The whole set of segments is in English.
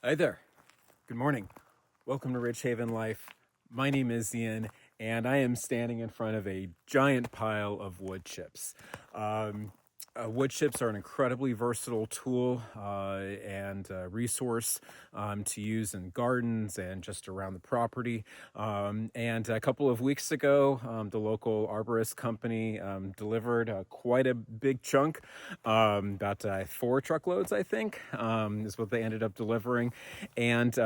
Hi there. Good morning. Welcome to Rich Haven Life. My name is Ian, and I am standing in front of a giant pile of wood chips. Wood chips are an incredibly versatile tool and resource to use in gardens and just around the property. And a couple of weeks ago, the local arborist company delivered quite a big chunk, about 4 truckloads, I think, is what they ended up delivering. And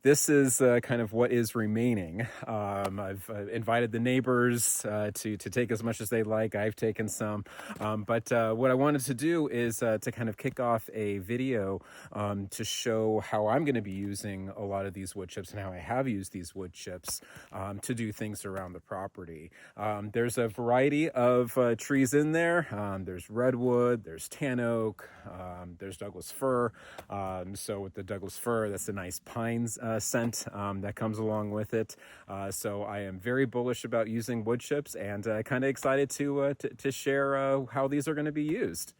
this is kind of what is remaining. I've invited the neighbors to take as much as they like. I've taken some. But what I wanted to do is to kind of kick off a video to show how I'm going to be using a lot of these wood chips and how I have used these wood chips to do things around the property. There's a variety of trees in there. There's redwood, there's tan oak, there's Douglas fir. So with the Douglas fir, that's a nice pines scent that comes along with it. So I am very bullish about using wood chips and kind of excited to share how these are going to be used.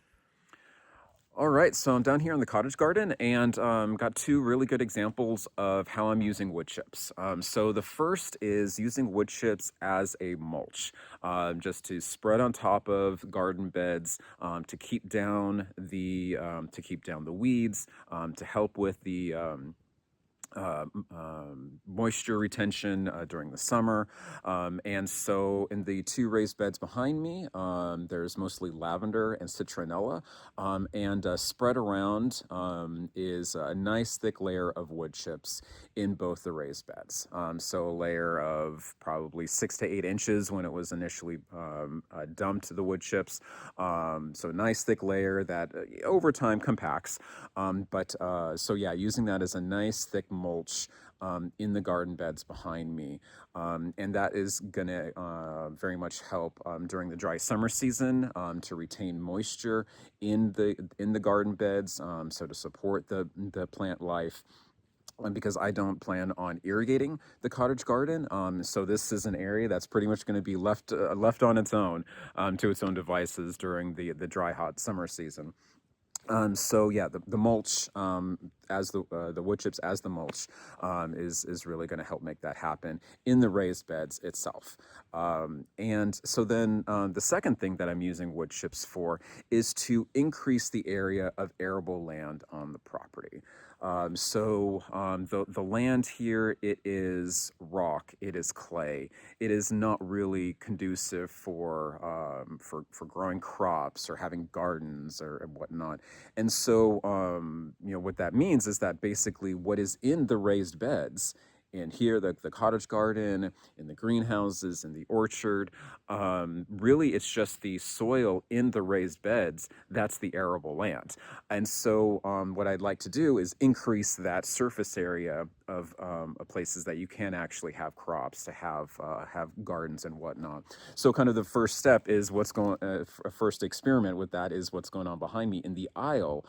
All right, so I'm down here in the cottage garden and got two really good examples of how I'm using wood chips. So the first is using wood chips as a mulch, just to spread on top of garden beds to keep down the weeds, to help with the moisture retention during the summer. And so in the two raised beds behind me, there's mostly lavender and citronella, and spread around is a nice thick layer of wood chips in both the raised beds. So a layer of probably 6 to 8 inches when it was initially dumped, the wood chips. So a nice thick layer that over time compacts. So yeah, using that as a nice thick mulch in the garden beds behind me. And that is gonna very much help during the dry summer season to retain moisture in the garden beds, so to support the plant life. Because I don't plan on irrigating the cottage garden, so this is an area that's pretty much going to be left on its own, to its own devices during the dry, hot summer season. So yeah, the mulch as the wood chips as the mulch is really going to help make that happen in the raised beds itself. And so then the second thing that I'm using wood chips for is to increase the area of arable land on the property. The land here, it is rock, it is clay, it is not really conducive for growing crops or having gardens or whatnot. And so, what that means is that basically what is in the raised beds, in here, the cottage garden, in the greenhouses, in the orchard, really it's just the soil in the raised beds that's the arable land. And so what I'd like to do is increase that surface area of places that you can actually have crops, to have gardens and whatnot. So kind of the first step is first experiment with that is what's going on behind me in the aisle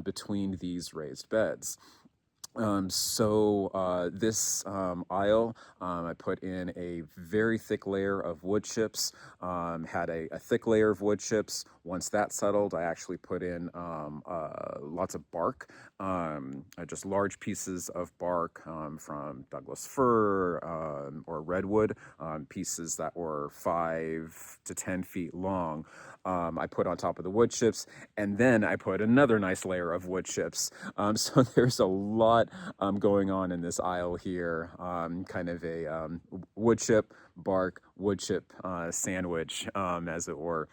between these raised beds. This aisle, I put in a very thick layer of wood chips, had a thick layer of wood chips. Once that settled, I actually put in lots of bark, just large pieces of bark from Douglas fir or redwood, pieces that were 5 to 10 feet long. I put on top of the wood chips, and then I put another nice layer of wood chips. So there's a lot going on in this aisle here, kind of a wood chip, bark, wood chip sandwich, as it were.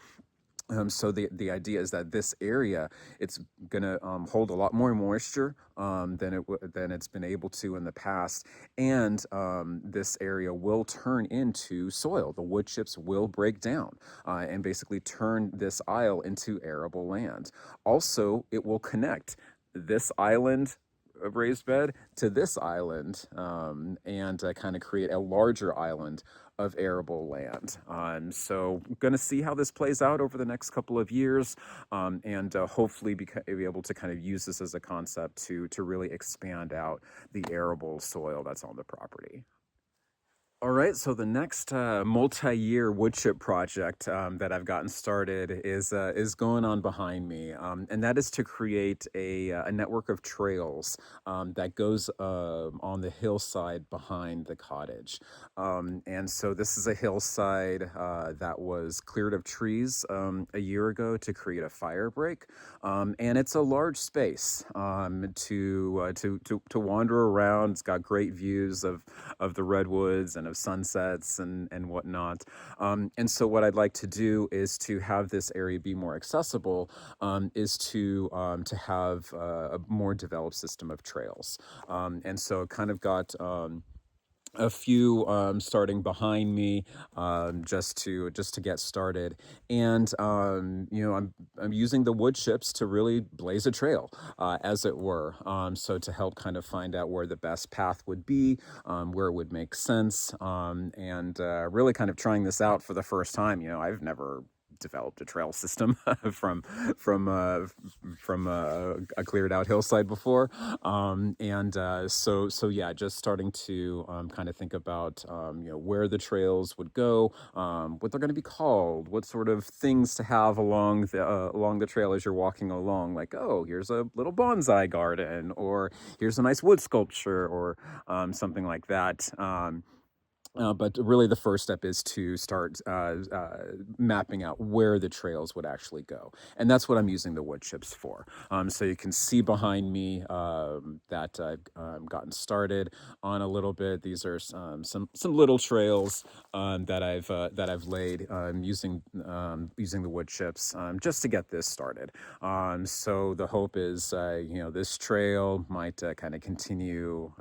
So the idea is that this area, it's gonna hold a lot more moisture than it's been able to in the past, and this area will turn into soil. The wood chips will break down and basically turn this aisle into arable land. Also, it will connect this island of raised bed to this island, and kind of create a larger island of arable land. So going to see how this plays out over the next couple of years, and hopefully be able to kind of use this as a concept to really expand out the arable soil that's on the property. All right, so the next multi-year wood chip project that I've gotten started is going on behind me, and that is to create a network of trails that goes on the hillside behind the cottage. And so this is a hillside that was cleared of trees a year ago to create a fire break, and it's a large space to wander around. It's got great views of the redwoods and of sunsets and whatnot. And so what I'd like to do is to have this area be more accessible, is to have a more developed system of trails. And so kind of got a few starting behind me, just to get started. And I'm using the wood chips to really blaze a trail, as it were. So to help kind of find out where the best path would be, where it would make sense, and really kind of trying this out for the first time. I've never developed a trail system from from uh, from a cleared out hillside before, and so yeah, just starting to kind of think about where the trails would go, what they're going to be called, what sort of things to have along the trail as you're walking along, like, oh, here's a little bonsai garden, or here's a nice wood sculpture, or something like that. But really, the first step is to start mapping out where the trails would actually go, and that's what I'm using the wood chips for. So you can see behind me that I've gotten started on a little bit. These are some little trails that I've laid using the wood chips just to get this started. So the hope is, this trail might kind of continue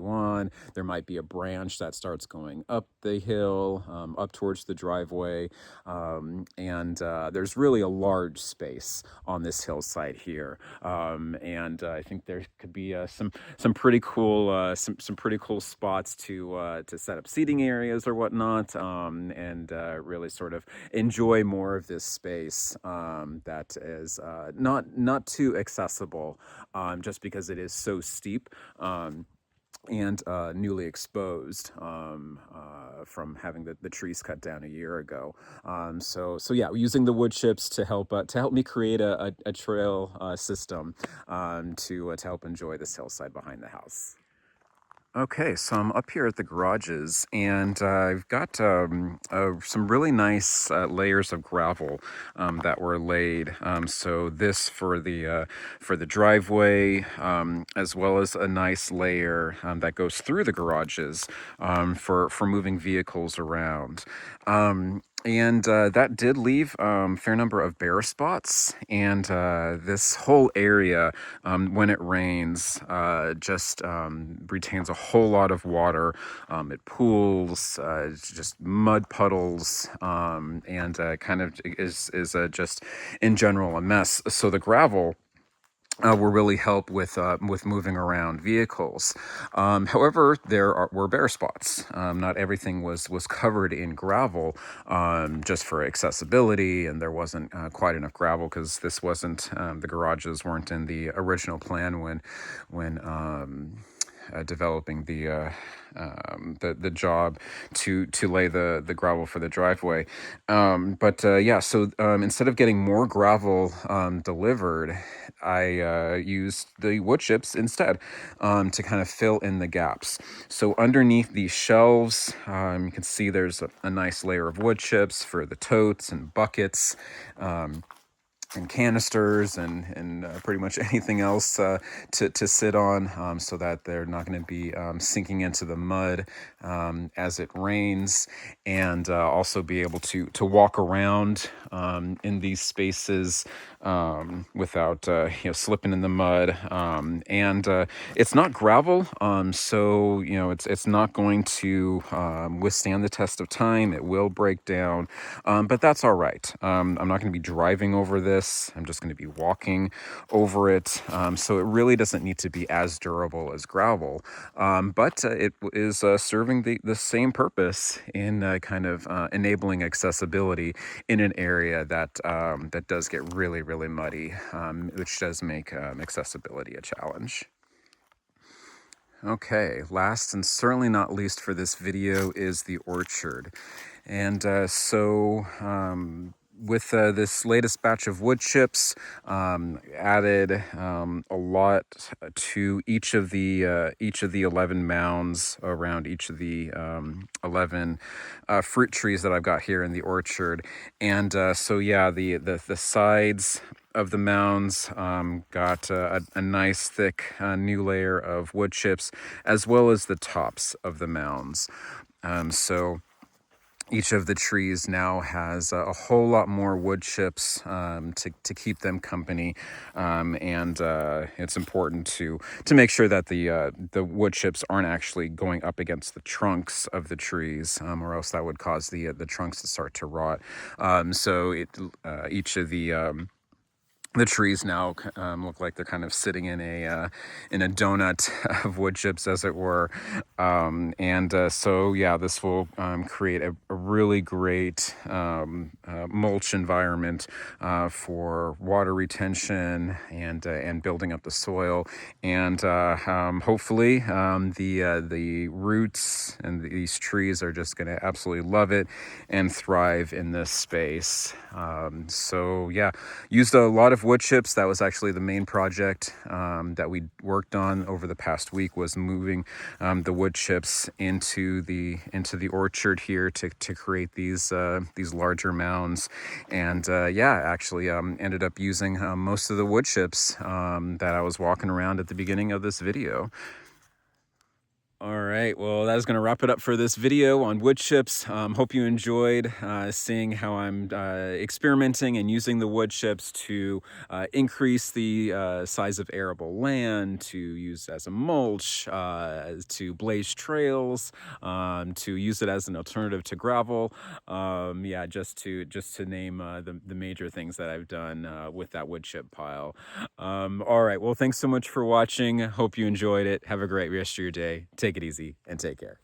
on. There might be a branch that starts going up the hill, up towards the driveway, and there's really a large space on this hillside here, and I think there could be some pretty cool some pretty cool spots to set up seating areas or whatnot, and really sort of enjoy more of this space that is not too accessible, just because it is so steep. And newly exposed from having the trees cut down a year ago. So yeah, using the wood chips to help me create a trail system to help enjoy this hillside behind the house. Okay, so I'm up here at the garages, and I've got some really nice layers of gravel that were laid. So this for the driveway, as well as a nice layer that goes through the garages for moving vehicles around. And that did leave fair number of bare spots, and this whole area, when it rains, just retains a whole lot of water. It pools, it's just mud puddles, and kind of is just in general a mess. So the gravel will really help with moving around vehicles. However, were bare spots. Not everything was covered in gravel, just for accessibility, and there wasn't quite enough gravel because this wasn't the garages weren't in the original plan when developing the job to lay the gravel for the driveway. But yeah, so instead of getting more gravel delivered, I used the wood chips instead, to kind of fill in the gaps. So underneath these shelves, you can see there's a nice layer of wood chips for the totes and buckets. And canisters and pretty much anything else to sit on, so that they're not going to be sinking into the mud as it rains, and also be able to walk around in these spaces without slipping in the mud. And it's not gravel, so it's not going to withstand the test of time. It will break down, but that's all right. I'm not going to be driving over this. I'm just going to be walking over it. So it really doesn't need to be as durable as gravel, but it is serving the same purpose in kind of enabling accessibility in an area that does get really, really muddy, which does make accessibility a challenge. Okay, last and certainly not least for this video is the orchard. And with this latest batch of wood chips, added a lot to each of the 11 mounds around each of the 11 fruit trees that I've got here in the orchard. And so yeah, the sides of the mounds got a nice thick new layer of wood chips, as well as the tops of the mounds. So each of the trees now has a whole lot more wood chips to keep them company, and it's important to make sure that the wood chips aren't actually going up against the trunks of the trees, or else that would cause the trunks to start to rot. Each of the trees now look like they're kind of sitting in a donut of wood chips, as it were, and so yeah, this will create a really great mulch environment for water retention and building up the soil, and hopefully the roots and these trees are just going to absolutely love it and thrive in this space. So yeah, used a lot of wood chips. That was actually the main project that we worked on over the past week, was moving the wood chips into the orchard here to create these larger mounds. And yeah, actually ended up using most of the wood chips that I was walking around at the beginning of this video. All right, well, that is going to wrap it up for this video on wood chips. Hope you enjoyed seeing how I'm experimenting and using the wood chips to increase the size of arable land, to use as a mulch, to blaze trails, to use it as an alternative to gravel. Yeah, just to name the major things that I've done with that wood chip pile. All right, well, thanks so much for watching. Hope you enjoyed it. Have a great rest of your day. Take it easy and take care.